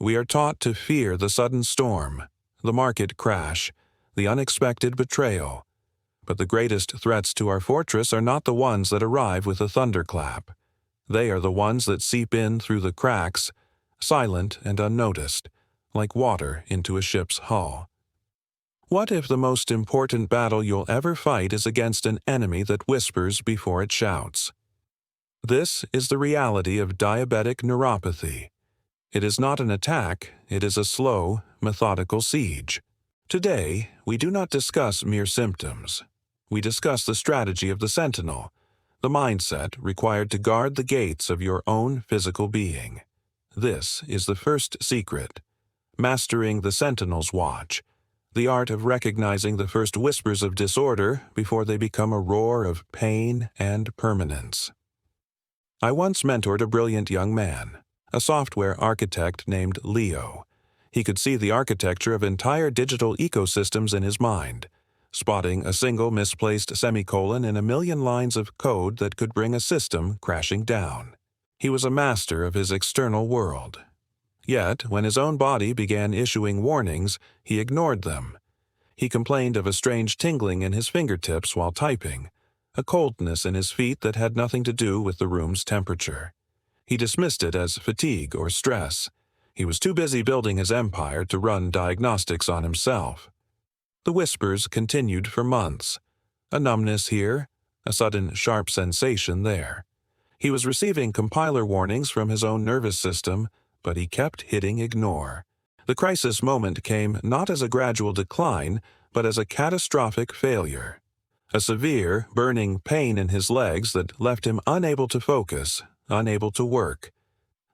We are taught to fear the sudden storm, the market crash, the unexpected betrayal. But the greatest threats to our fortress are not the ones that arrive with a thunderclap. They are the ones that seep in through the cracks, silent and unnoticed, like water into a ship's hull. What if the most important battle you'll ever fight is against an enemy that whispers before it shouts? This is the reality of diabetic neuropathy. It is not an attack, it is a slow, methodical siege. Today, we do not discuss mere symptoms. We discuss the strategy of the sentinel, the mindset required to guard the gates of your own physical being. This is the first secret, mastering the sentinel's watch, the art of recognizing the first whispers of disorder before they become a roar of pain and permanence. I once mentored a brilliant young man, a software architect named Leo. He could see the architecture of entire digital ecosystems in his mind, spotting a single misplaced semicolon in a million lines of code that could bring a system crashing down. He was a master of his external world. Yet, when his own body began issuing warnings, he ignored them. He complained of a strange tingling in his fingertips while typing, a coldness in his feet that had nothing to do with the room's temperature. He dismissed it as fatigue or stress. He was too busy building his empire to run diagnostics on himself. The whispers continued for months. A numbness here, a sudden sharp sensation there. He was receiving compiler warnings from his own nervous system, but he kept hitting ignore. The crisis moment came not as a gradual decline, but as a catastrophic failure. A severe, burning pain in his legs that left him unable to focus, unable to work.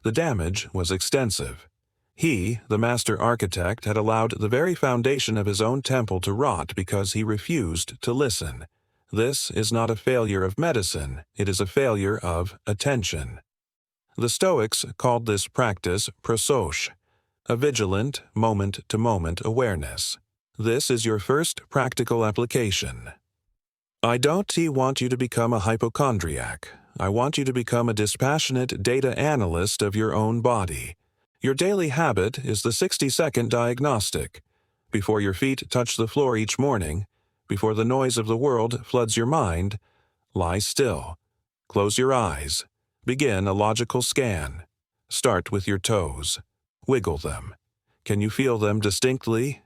The damage was extensive. He, the master architect, had allowed the very foundation of his own temple to rot because he refused to listen. This is not a failure of medicine, it is a failure of attention. The Stoics called this practice prosoche, a vigilant, moment-to-moment awareness. This is your first practical application. I don't want you to become a hypochondriac. I want you to become a dispassionate data analyst of your own body. Your daily habit is the 60-second diagnostic. Before your feet touch the floor each morning, before the noise of the world floods your mind, lie still. Close your eyes. Begin a logical scan. Start with your toes. Wiggle them. Can you feel them distinctly?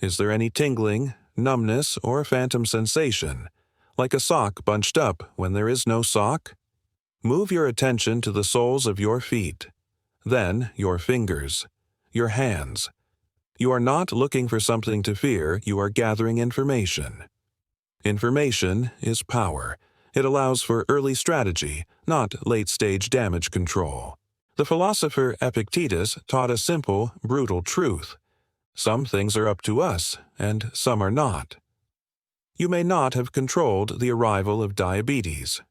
Is there any tingling, numbness, or phantom sensation, like a sock bunched up when there is no sock? Move your attention to the soles of your feet. Then your fingers, your hands. You are not looking for something to fear, you are gathering information. Information is power. It allows for early strategy, not late-stage damage control. The philosopher Epictetus taught a simple, brutal truth. Some things are up to us, and some are not. You may not have controlled the arrival of diabetes.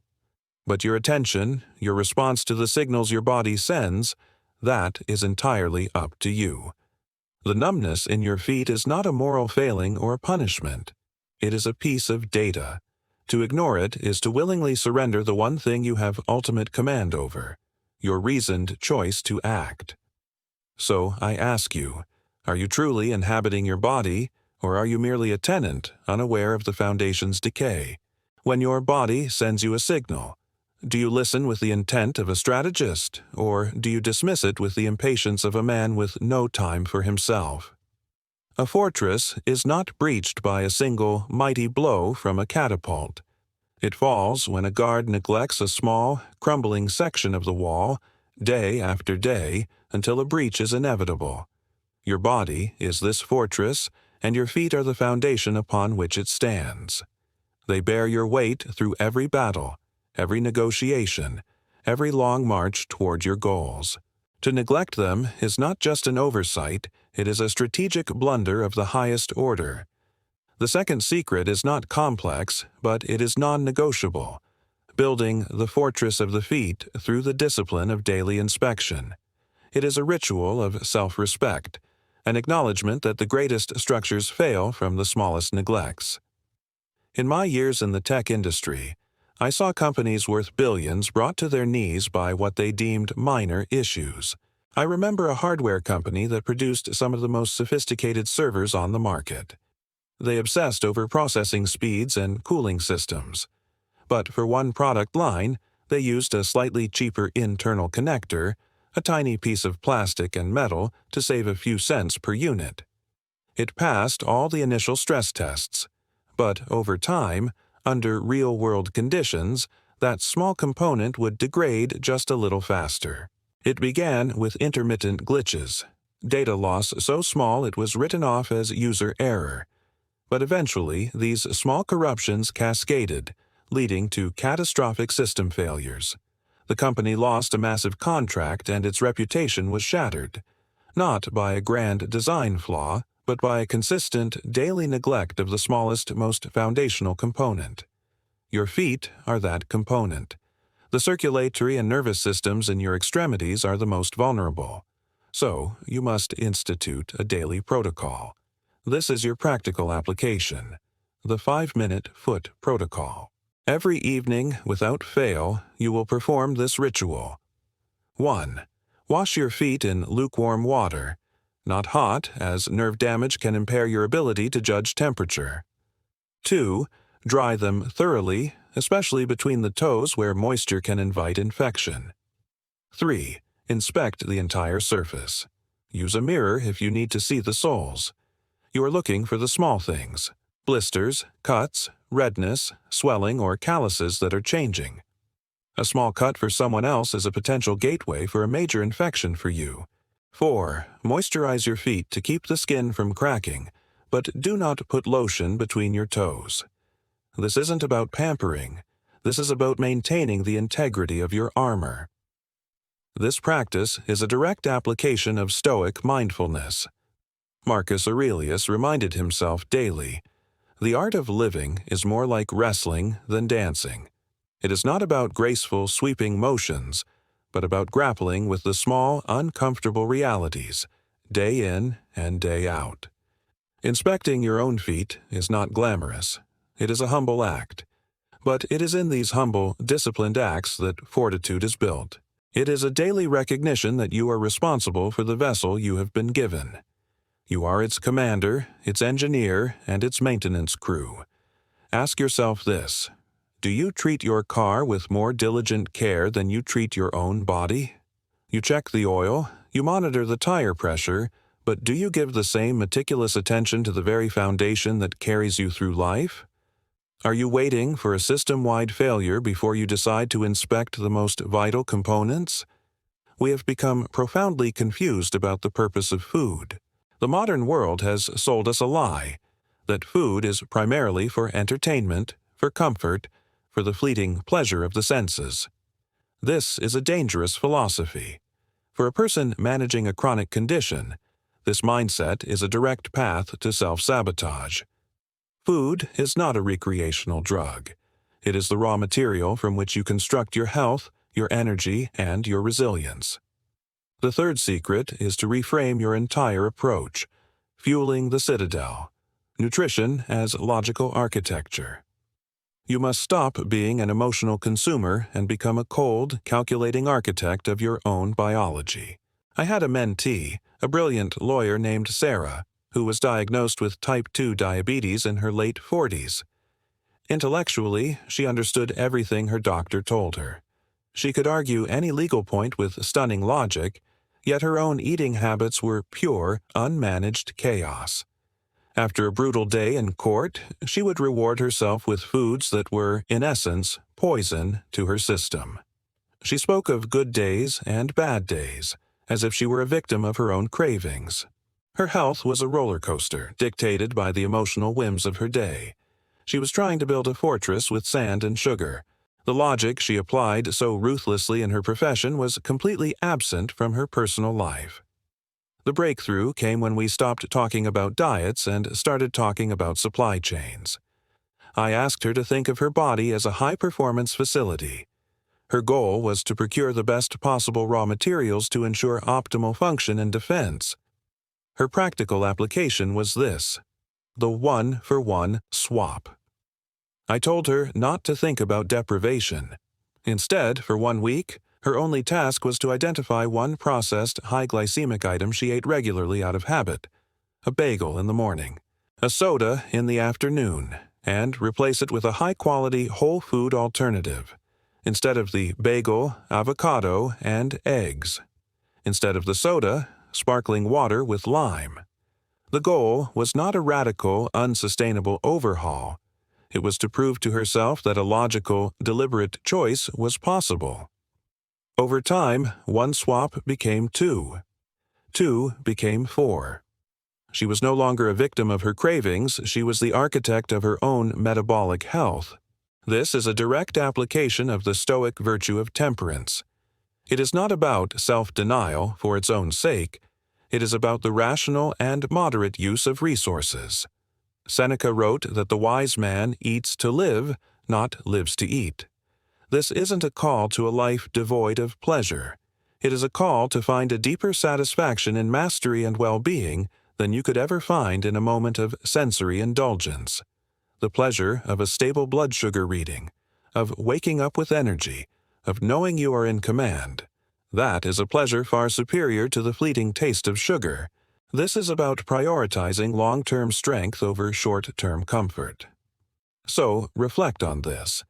But your attention, your response to the signals your body sends, that is entirely up to you. The numbness in your feet is not a moral failing or a punishment. It is a piece of data. To ignore it is to willingly surrender the one thing you have ultimate command over, your reasoned choice to act. So I ask you, are you truly inhabiting your body, or are you merely a tenant, unaware of the foundation's decay? When your body sends you a signal, do you listen with the intent of a strategist, or do you dismiss it with the impatience of a man with no time for himself? A fortress is not breached by a single mighty blow from a catapult. It falls when a guard neglects a small, crumbling section of the wall, day after day, until a breach is inevitable. Your body is this fortress, and your feet are the foundation upon which it stands. They bear your weight through every battle, every negotiation, every long march toward your goals. To neglect them is not just an oversight, it is a strategic blunder of the highest order. The second secret is not complex, but it is non-negotiable, building the fortress of the feet through the discipline of daily inspection. It is a ritual of self-respect, an acknowledgement that the greatest structures fail from the smallest neglects. In my years in the tech industry, I saw companies worth billions brought to their knees by what they deemed minor issues. I remember a hardware company that produced some of the most sophisticated servers on the market. They obsessed over processing speeds and cooling systems. But for one product line, they used a slightly cheaper internal connector, a tiny piece of plastic and metal, to save a few cents per unit. It passed all the initial stress tests, but over time, under real-world conditions, that small component would degrade just a little faster. It began with intermittent glitches, data loss so small it was written off as user error. But eventually, these small corruptions cascaded, leading to catastrophic system failures. The company lost a massive contract and its reputation was shattered, not by a grand design flaw, but by a consistent, daily neglect of the smallest, most foundational component. Your feet are that component. The circulatory and nervous systems in your extremities are the most vulnerable. So, you must institute a daily protocol. This is your practical application, the 5-minute foot protocol. Every evening, without fail, you will perform this ritual. 1. Wash your feet in lukewarm water. Not hot, as nerve damage can impair your ability to judge temperature. 2. Dry them thoroughly, especially between the toes where moisture can invite infection. 3. Inspect the entire surface. Use a mirror if you need to see the soles. You are looking for the small things: blisters, cuts, redness, swelling, or calluses that are changing. A small cut for someone else is a potential gateway for a major infection for you. 4. Moisturize your feet to keep the skin from cracking, but do not put lotion between your toes. This isn't about pampering. This is about maintaining the integrity of your armor. This practice is a direct application of Stoic mindfulness. Marcus Aurelius reminded himself daily, "The art of living is more like wrestling than dancing. It is not about graceful, sweeping motions, but about grappling with the small, uncomfortable realities, day in and day out." Inspecting your own feet is not glamorous. It is a humble act. But it is in these humble, disciplined acts that fortitude is built. It is a daily recognition that you are responsible for the vessel you have been given. You are its commander, its engineer, and its maintenance crew. Ask yourself this: do you treat your car with more diligent care than you treat your own body? You check the oil, you monitor the tire pressure, but do you give the same meticulous attention to the very foundation that carries you through life? Are you waiting for a system-wide failure before you decide to inspect the most vital components? We have become profoundly confused about the purpose of food. The modern world has sold us a lie, that food is primarily for entertainment, for comfort, for the fleeting pleasure of the senses. This is a dangerous philosophy. For a person managing a chronic condition, this mindset is a direct path to self-sabotage. Food is not a recreational drug. It is the raw material from which you construct your health, your energy, and your resilience. The third secret is to reframe your entire approach, fueling the citadel, nutrition as logical architecture. You must stop being an emotional consumer and become a cold, calculating architect of your own biology. I had a mentee, a brilliant lawyer named Sarah, who was diagnosed with type 2 diabetes in her late 40s. Intellectually, she understood everything her doctor told her. She could argue any legal point with stunning logic, yet her own eating habits were pure, unmanaged chaos. After a brutal day in court, she would reward herself with foods that were, in essence, poison to her system. She spoke of good days and bad days, as if she were a victim of her own cravings. Her health was a roller coaster, dictated by the emotional whims of her day. She was trying to build a fortress with sand and sugar. The logic she applied so ruthlessly in her profession was completely absent from her personal life. The breakthrough came when we stopped talking about diets and started talking about supply chains. I asked her to think of her body as a high-performance facility. Her goal was to procure the best possible raw materials to ensure optimal function and defense. Her practical application was this: the one-for-one swap. I told her not to think about deprivation. Instead, for 1 week, Her only task was to identify one processed, high glycemic item she ate regularly out of habit, a bagel in the morning, a soda in the afternoon, and replace it with a high-quality whole food alternative. Instead of the bagel, avocado, and eggs. Instead of the soda, sparkling water with lime. The goal was not a radical, unsustainable overhaul. It was to prove to herself that a logical, deliberate choice was possible. Over time, one swap became two. Two became four. She was no longer a victim of her cravings, she was the architect of her own metabolic health. This is a direct application of the Stoic virtue of temperance. It is not about self-denial for its own sake. It is about the rational and moderate use of resources. Seneca wrote that the wise man eats to live, not lives to eat. This isn't a call to a life devoid of pleasure. It is a call to find a deeper satisfaction in mastery and well-being than you could ever find in a moment of sensory indulgence. The pleasure of a stable blood sugar reading, of waking up with energy, of knowing you are in command. That is a pleasure far superior to the fleeting taste of sugar. This is about prioritizing long-term strength over short-term comfort. So, reflect on this.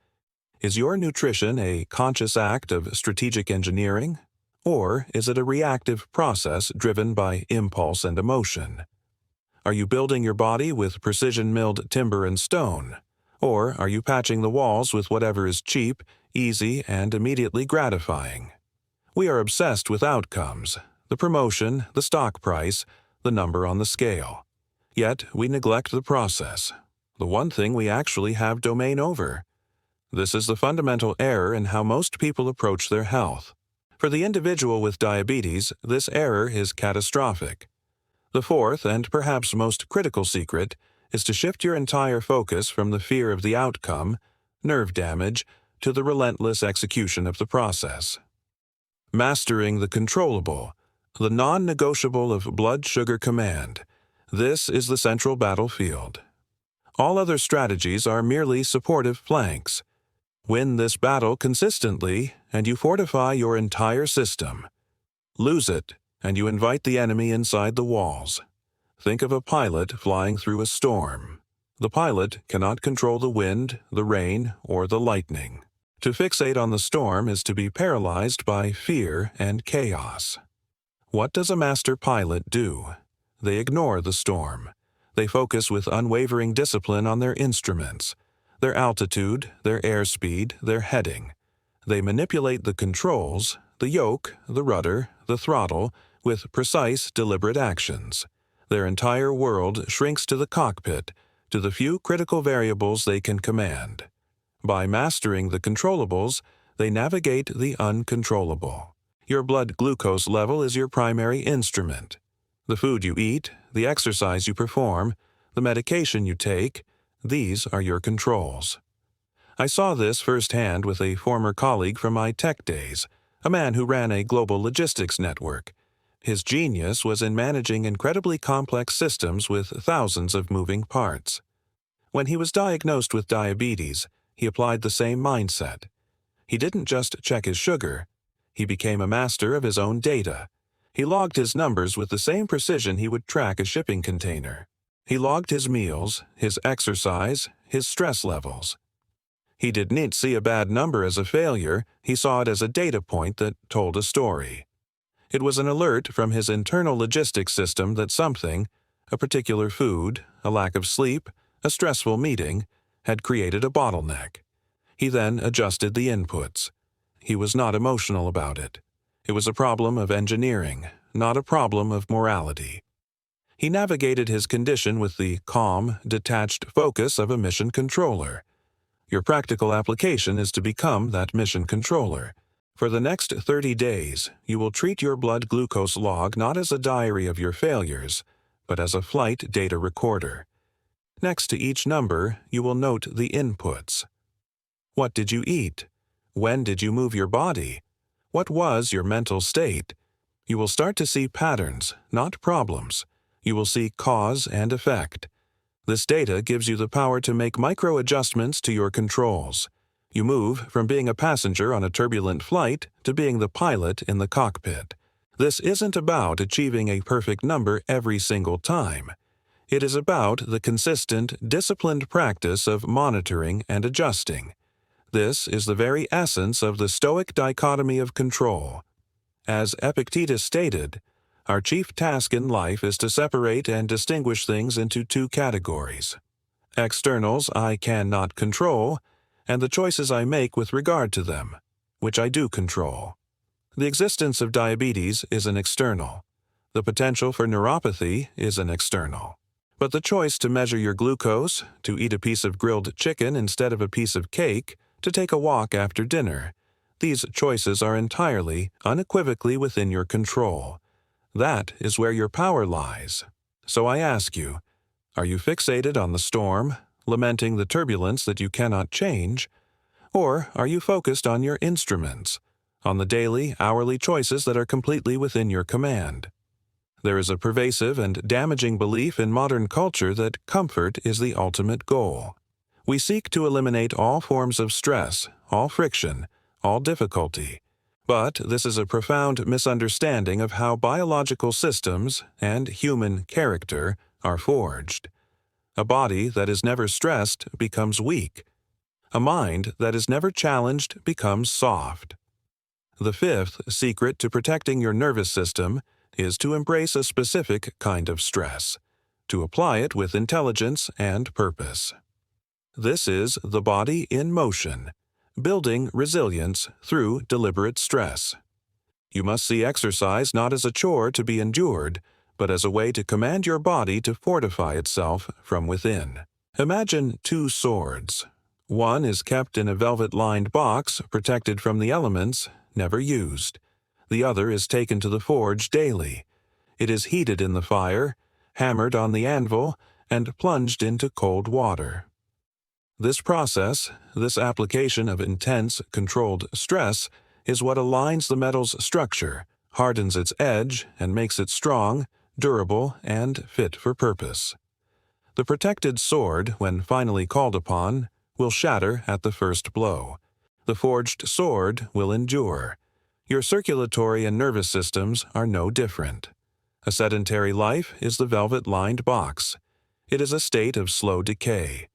Is your nutrition a conscious act of strategic engineering? Or is it a reactive process driven by impulse and emotion? Are you building your body with precision-milled timber and stone? Or are you patching the walls with whatever is cheap, easy, and immediately gratifying? We are obsessed with outcomes, the promotion, the stock price, the number on the scale. Yet we neglect the process, the one thing we actually have domain over. This is the fundamental error in how most people approach their health. For the individual with diabetes, this error is catastrophic. The fourth and perhaps most critical secret is to shift your entire focus from the fear of the outcome, nerve damage, to the relentless execution of the process. Mastering the controllable, the non-negotiable of blood sugar command. This is the central battlefield. All other strategies are merely supportive flanks. Win this battle consistently, and you fortify your entire system. Lose it, and you invite the enemy inside the walls. Think of a pilot flying through a storm. The pilot cannot control the wind, the rain, or the lightning. To fixate on the storm is to be paralyzed by fear and chaos. What does a master pilot do? They ignore the storm. They focus with unwavering discipline on their instruments, their altitude, their airspeed, their heading. They manipulate the controls, the yoke, the rudder, the throttle, with precise, deliberate actions. Their entire world shrinks to the cockpit, to the few critical variables they can command. By mastering the controllables, they navigate the uncontrollable. Your blood glucose level is your primary instrument. The food you eat, the exercise you perform, the medication you take, these are your controls. I saw this firsthand with a former colleague from my tech days, a man who ran a global logistics network. His genius was in managing incredibly complex systems with thousands of moving parts. When he was diagnosed with diabetes, he applied the same mindset. He didn't just check his sugar. He became a master of his own data. He logged his numbers with the same precision he would track a shipping container. He logged his meals, his exercise, his stress levels. He didn't see a bad number as a failure, he saw it as a data point that told a story. It was an alert from his internal logistics system that something, a particular food, a lack of sleep, a stressful meeting, had created a bottleneck. He then adjusted the inputs. He was not emotional about it. It was a problem of engineering, not a problem of morality. He navigated his condition with the calm, detached focus of a mission controller. Your practical application is to become that mission controller. For the next 30 days, you will treat your blood glucose log not as a diary of your failures, but as a flight data recorder. Next to each number, you will note the inputs. What did you eat? When did you move your body? What was your mental state? You will start to see patterns, not problems. You will see cause and effect. This data gives you the power to make micro-adjustments to your controls. You move from being a passenger on a turbulent flight to being the pilot in the cockpit. This isn't about achieving a perfect number every single time. It is about the consistent, disciplined practice of monitoring and adjusting. This is the very essence of the Stoic dichotomy of control. As Epictetus stated, our chief task in life is to separate and distinguish things into two categories: externals I cannot control, and the choices I make with regard to them, which I do control. The existence of diabetes is an external. The potential for neuropathy is an external. But the choice to measure your glucose, to eat a piece of grilled chicken instead of a piece of cake, to take a walk after dinner, these choices are entirely, unequivocally within your control. That is where your power lies. So I ask you, are you fixated on the storm, lamenting the turbulence that you cannot change, or are you focused on your instruments, on the daily, hourly choices that are completely within your command? There is a pervasive and damaging belief in modern culture that comfort is the ultimate goal. We seek to eliminate all forms of stress, all friction, all difficulty. But this is a profound misunderstanding of how biological systems and human character are forged. A body that is never stressed becomes weak. A mind that is never challenged becomes soft. The fifth secret to protecting your nervous system is to embrace a specific kind of stress, to apply it with intelligence and purpose. This is the body in motion, building resilience through deliberate stress. You must see exercise not as a chore to be endured, but as a way to command your body to fortify itself from within. Imagine two swords. One is kept in a velvet-lined box, protected from the elements, never used. The other is taken to the forge daily. It is heated in the fire, hammered on the anvil, and plunged into cold water. This process, this application of intense, controlled stress, is what aligns the metal's structure, hardens its edge, and makes it strong, durable, and fit for purpose. The protected sword, when finally called upon, will shatter at the first blow. The forged sword will endure. Your circulatory and nervous systems are no different. A sedentary life is the velvet-lined box. It is a state of slow decay.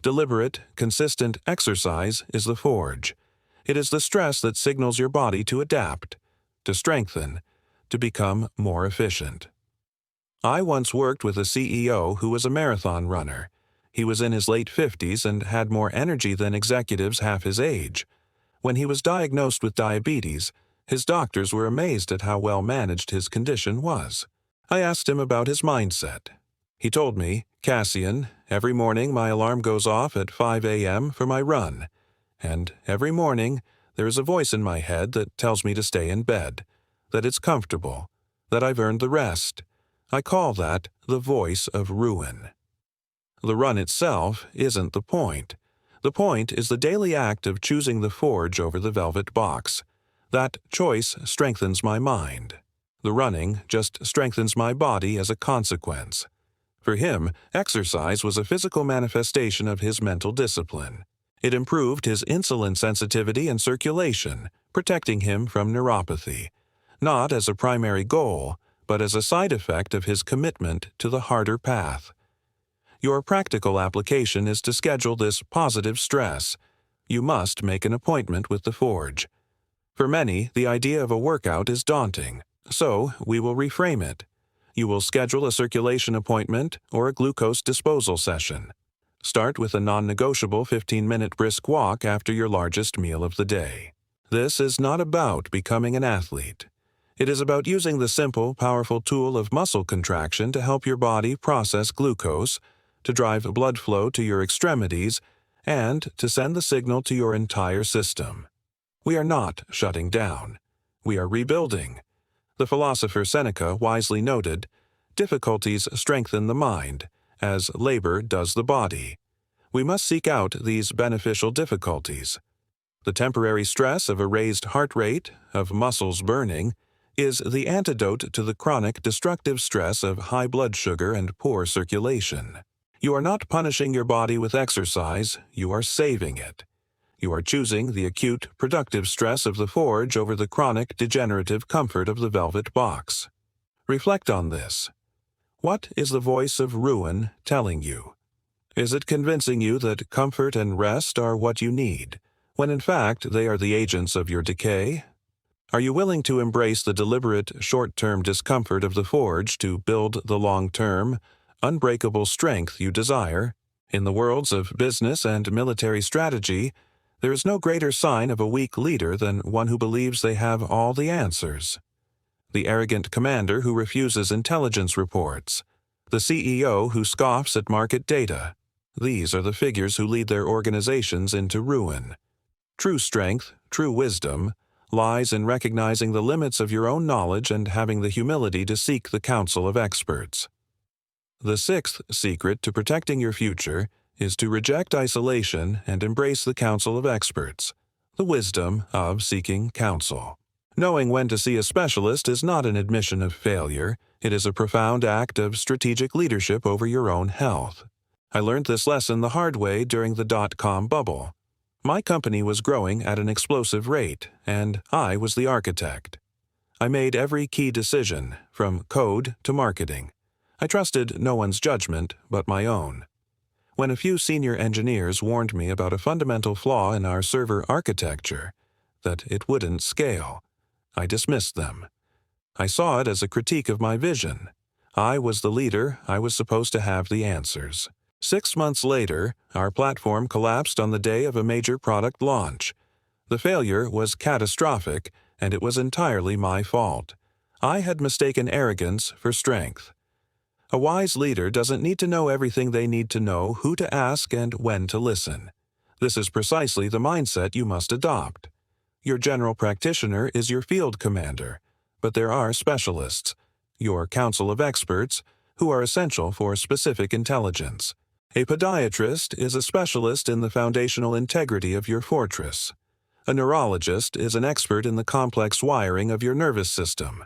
Deliberate, consistent exercise is the forge. It is the stress that signals your body to adapt, to strengthen, to become more efficient. I once worked with a CEO who was a marathon runner. He was in his late 50s and had more energy than executives half his age. When he was diagnosed with diabetes, his doctors were amazed at how well managed his condition was. I asked him about his mindset. He told me, "Cassian, every morning my alarm goes off at 5 a.m. for my run, and every morning there is a voice in my head that tells me to stay in bed, that it's comfortable, that I've earned the rest. I call that the voice of ruin." The run itself isn't the point. The point is the daily act of choosing the forge over the velvet box. That choice strengthens my mind. The running just strengthens my body as a consequence. For him, exercise was a physical manifestation of his mental discipline. It improved his insulin sensitivity and circulation, protecting him from neuropathy, not as a primary goal, but as a side effect of his commitment to the harder path. Your practical application is to schedule this positive stress. You must make an appointment with the forge. For many, the idea of a workout is daunting, so we will reframe it. You will schedule a circulation appointment or a glucose disposal session. Start with a non-negotiable 15-minute brisk walk after your largest meal of the day. This is not about becoming an athlete. It is about using the simple, powerful tool of muscle contraction to help your body process glucose, to drive blood flow to your extremities, and to send the signal to your entire system. We are not shutting down. We are rebuilding. The philosopher Seneca wisely noted, "Difficulties strengthen the mind, as labor does the body." We must seek out these beneficial difficulties. The temporary stress of a raised heart rate, of muscles burning, is the antidote to the chronic destructive stress of high blood sugar and poor circulation. You are not punishing your body with exercise, you are saving it. You are choosing the acute, productive stress of the forge over the chronic, degenerative comfort of the velvet box. Reflect on this. What is the voice of ruin telling you? Is it convincing you that comfort and rest are what you need, when in fact they are the agents of your decay? Are you willing to embrace the deliberate, short-term discomfort of the forge to build the long-term, unbreakable strength you desire? In the worlds of business and military strategy, there is no greater sign of a weak leader than one who believes they have all the answers. The arrogant commander who refuses intelligence reports, the CEO who scoffs at market data. These are the figures who lead their organizations into ruin. True strength, true wisdom, lies in recognizing the limits of your own knowledge and having the humility to seek the counsel of experts. The sixth secret to protecting your future is to reject isolation and embrace the counsel of experts, the wisdom of seeking counsel. Knowing when to see a specialist is not an admission of failure, it is a profound act of strategic leadership over your own health. I learned this lesson the hard way during the dot-com bubble. My company was growing at an explosive rate, and I was the architect. I made every key decision, from code to marketing. I trusted no one's judgment but my own. When a few senior engineers warned me about a fundamental flaw in our server architecture, that it wouldn't scale, I dismissed them. I saw it as a critique of my vision. I was the leader, I was supposed to have the answers. 6 months later, our platform collapsed on the day of a major product launch. The failure was catastrophic, and it was entirely my fault. I had mistaken arrogance for strength. A wise leader doesn't need to know everything they need to know, who to ask, and when to listen. This is precisely the mindset you must adopt. Your general practitioner is your field commander, but there are specialists, your council of experts, who are essential for specific intelligence. A podiatrist is a specialist in the foundational integrity of your fortress. A neurologist is an expert in the complex wiring of your nervous system.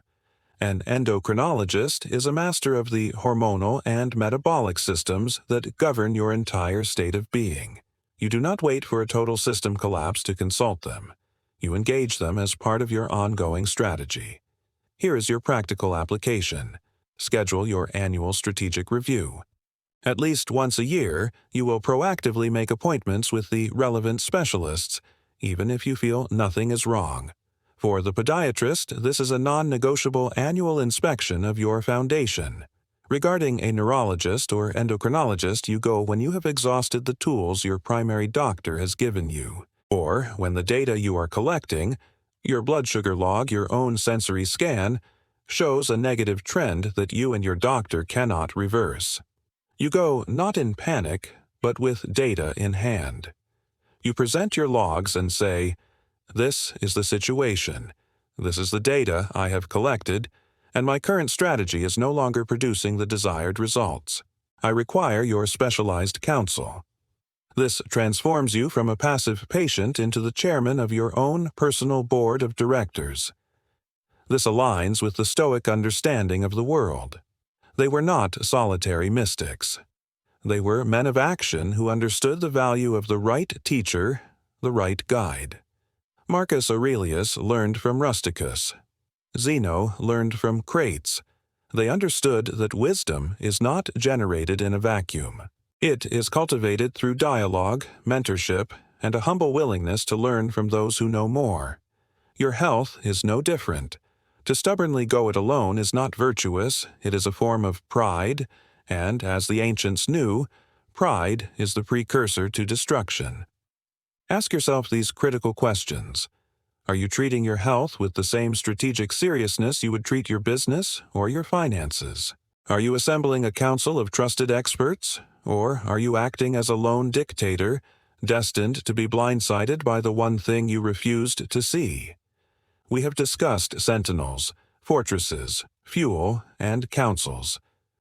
An endocrinologist is a master of the hormonal and metabolic systems that govern your entire state of being. You do not wait for a total system collapse to consult them. You engage them as part of your ongoing strategy. Here is your practical application. Schedule your annual strategic review. At least once a year, you will proactively make appointments with the relevant specialists, even if you feel nothing is wrong. For the podiatrist, this is a non-negotiable annual inspection of your foundation. Regarding a neurologist or endocrinologist, you go when you have exhausted the tools your primary doctor has given you, or when the data you are collecting, your blood sugar log, your own sensory scan, shows a negative trend that you and your doctor cannot reverse. You go not in panic, but with data in hand. You present your logs and say, "This is the situation. This is the data I have collected, and my current strategy is no longer producing the desired results. I require your specialized counsel." This transforms you from a passive patient into the chairman of your own personal board of directors. This aligns with the Stoic understanding of the world. They were not solitary mystics. They were men of action who understood the value of the right teacher, the right guide. Marcus Aurelius learned from Rusticus. Zeno learned from Crates. They understood that wisdom is not generated in a vacuum. It is cultivated through dialogue, mentorship, and a humble willingness to learn from those who know more. Your health is no different. To stubbornly go it alone is not virtuous, it is a form of pride, and, as the ancients knew, pride is the precursor to destruction. Ask yourself these critical questions. Are you treating your health with the same strategic seriousness you would treat your business or your finances? Are you assembling a council of trusted experts, or are you acting as a lone dictator, destined to be blindsided by the one thing you refused to see? We have discussed sentinels, fortresses, fuel, and councils.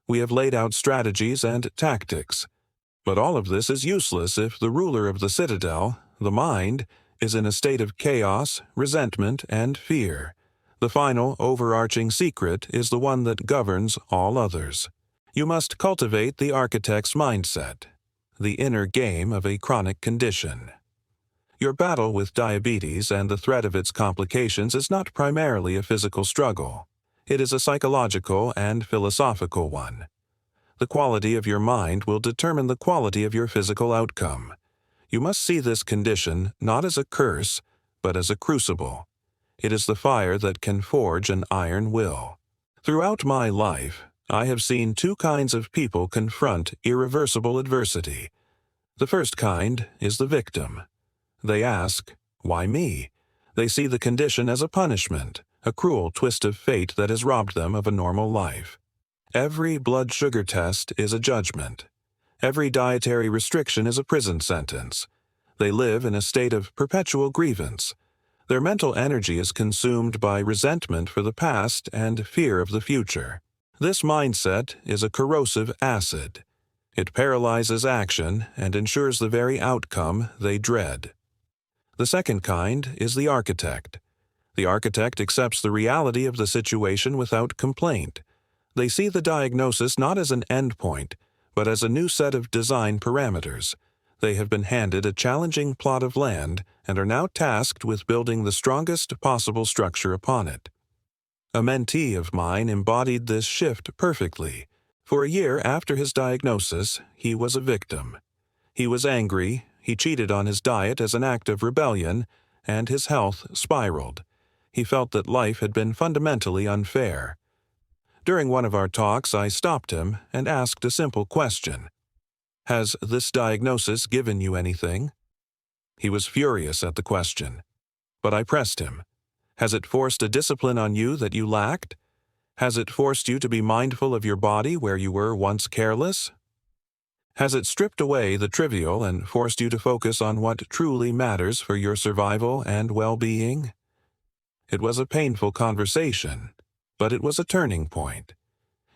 We have laid out strategies and tactics. But all of this is useless if the ruler of the citadel, the mind, is in a state of chaos, resentment, and fear. The final, overarching secret is the one that governs all others. You must cultivate the architect's mindset, the inner game of a chronic condition. Your battle with diabetes and the threat of its complications is not primarily a physical struggle. It is a psychological and philosophical one. The quality of your mind will determine the quality of your physical outcome. You must see this condition not as a curse, but as a crucible. It is the fire that can forge an iron will. Throughout my life, I have seen two kinds of people confront irreversible adversity. The first kind is the victim. They ask, "Why me?" They see the condition as a punishment, a cruel twist of fate that has robbed them of a normal life. Every blood sugar test is a judgment. Every dietary restriction is a prison sentence. They live in a state of perpetual grievance. Their mental energy is consumed by resentment for the past and fear of the future. This mindset is a corrosive acid. It paralyzes action and ensures the very outcome they dread. The second kind is the architect. The architect accepts the reality of the situation without complaint. They see the diagnosis not as an endpoint, but as a new set of design parameters. They have been handed a challenging plot of land and are now tasked with building the strongest possible structure upon it. A mentee of mine embodied this shift perfectly. For a year after his diagnosis, he was a victim. He was angry, he cheated on his diet as an act of rebellion, and his health spiraled. He felt that life had been fundamentally unfair. During one of our talks, I stopped him and asked a simple question. "Has this diagnosis given you anything?" He was furious at the question. But I pressed him. "Has it forced a discipline on you that you lacked? Has it forced you to be mindful of your body where you were once careless? Has it stripped away the trivial and forced you to focus on what truly matters for your survival and well-being?" It was a painful conversation, but it was a turning point.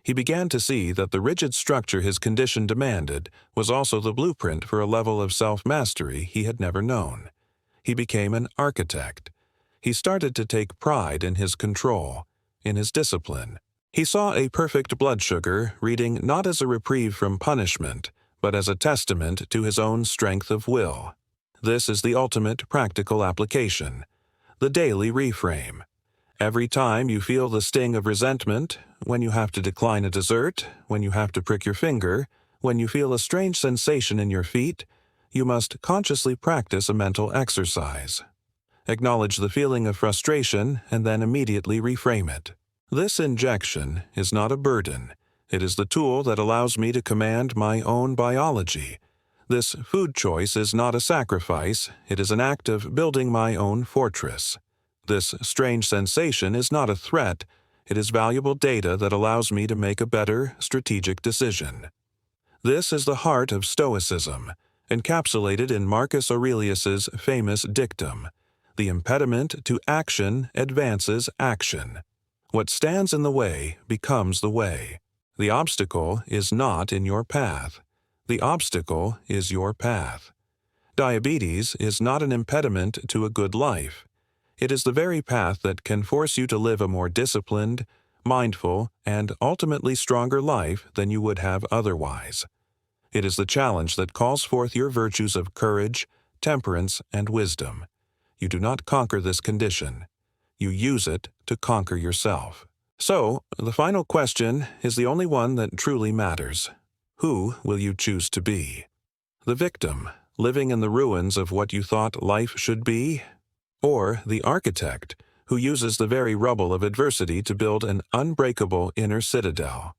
He began to see that the rigid structure his condition demanded was also the blueprint for a level of self-mastery he had never known. He became an architect. He started to take pride in his control, in his discipline. He saw a perfect blood sugar reading not as a reprieve from punishment, but as a testament to his own strength of will. This is the ultimate practical application, the daily reframe. Every time you feel the sting of resentment, when you have to decline a dessert, when you have to prick your finger, when you feel a strange sensation in your feet, you must consciously practice a mental exercise. Acknowledge the feeling of frustration and then immediately reframe it. This injection is not a burden. It is the tool that allows me to command my own biology. This food choice is not a sacrifice, it is an act of building my own fortress. This strange sensation is not a threat, it is valuable data that allows me to make a better, strategic decision. This is the heart of Stoicism, encapsulated in Marcus Aurelius's famous dictum: "The impediment to action advances action. What stands in the way becomes the way." The obstacle is not in your path. The obstacle is your path. Diabetes is not an impediment to a good life. It is the very path that can force you to live a more disciplined, mindful, and ultimately stronger life than you would have otherwise. It is the challenge that calls forth your virtues of courage, temperance, and wisdom. You do not conquer this condition. You use it to conquer yourself. So, the final question is the only one that truly matters. Who will you choose to be? The victim, living in the ruins of what you thought life should be? Or the architect, who uses the very rubble of adversity to build an unbreakable inner citadel?